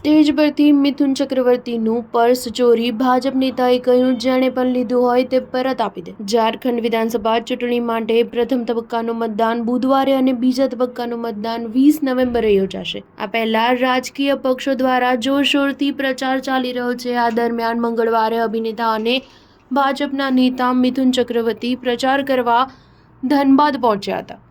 Stage પરથી મિથુન ચક્રવર્તીનું purse ચોરી, ભાજપ નેતાએ કહ્યું જેણે પણ લીધું હોય તે પરત આપી દે। ઝારખંડ વિધાનસભા ચૂંટણી માટે પ્રથમ તબક્કાનું મતદાન બુધવારે અને બીજા તબક્કાનું મતદાન 20 નવેમ્બરે યોજાશે। આ પહેલા રાજકીય પક્ષો દ્વારા જોરશોરથી પ્રચાર ચાલી રહ્યો છે। આ દરમિયાન મંગળવારે અભિનેતા અને ભાજપના નેતા મિથુન ચક્રવર્તી પ્રચાર કરવા ધનબાદ પહોંચ્યા હતા,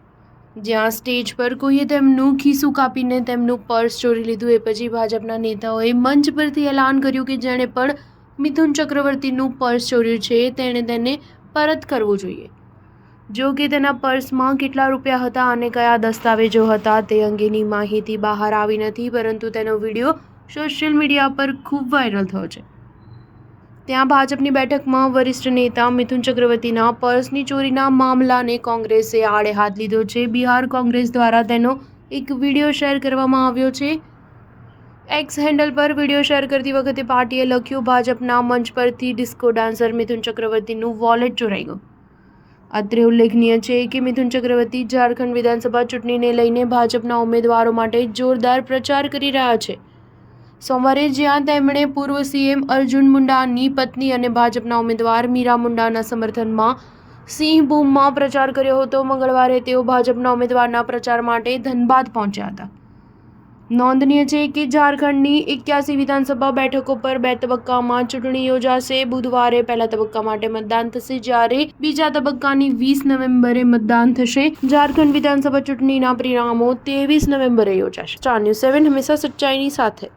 જ્યાં સ્ટેજ પર કોઈએ તેમનું ખિસ્સું કાપીને તેમનું પર્સ ચોરી લીધું। એ પછી ભાજપના નેતાઓએ મંચ પરથી એલાન કર્યું કે જેણે પણ મિથુન ચક્રવર્તીનું પર્સ ચોર્યું છે તેણે તેને પરત કરવું જોઈએ। જો કે તેના પર્સમાં કેટલા રૂપિયા હતા અને કયા દસ્તાવેજો હતા તે અંગેની માહિતી બહાર આવી નથી, પરંતુ તેનો વિડીયો સોશિયલ મીડિયા પર ખૂબ વાયરલ થયો છે। ત્યાં ભાજપની બેઠકમાં વરિષ્ઠ નેતા મિથુન ચક્રવર્તીના પર્સની ચોરીના મામલાને કોંગ્રેસે આડે હાથ લીધો છે। બિહાર કોંગ્રેસ દ્વારા તેનો એક વિડીયો શેર કરવામાં આવ્યો છે। એક્સ હેન્ડલ પર વિડીયો શેર કરતી વખતે પાર્ટીએ લખ્યું, ભાજપના મંચ પરથી ડિસ્કો ડાન્સર મિથુન ચક્રવર્તીનું વોલેટ ચોરાઈ ગયું। અત્રે ઉલ્લેખનીય છે કે મિથુન ચક્રવર્તી ઝારખંડ વિધાનસભા ચૂંટણીને લઈને ભાજપના ઉમેદવારો માટે જોરદાર પ્રચાર કરી રહ્યા છે। સોમવારે જ્યાં તેમણે પૂર્વ સીએમ અર્જુન મુંડાની પત્ની અને ભાજપના ઉમેદવાર મીરા મુંડાના સમર્થનમાં સિંહ બૂમમાં પ્રચાર કર્યો હતો, મંગળવારે તેઓ ભાજપના ઉમેદવારના પ્રચાર માટે ધનબાદ પહોંચ્યા હતા। નોંધનીય છે કે ઝારખંડની 81 વિધાનસભા બેઠકો પર 2 તબક્કામાં ચૂંટણી યોજાશે। બુધવારે પહેલા તબક્કા માટે મતદાન થશે, જ્યારે બીજા તબક્કાની 20 નવેમ્બરે મતદાન થશે। ઝારખંડ વિધાનસભા ચૂંટણીના પરિણામો 23 નવેમ્બરે યોજાશે। સ્ટાર ન્યૂઝ 7 હંમેશા સચ્ચાઈની સાથે।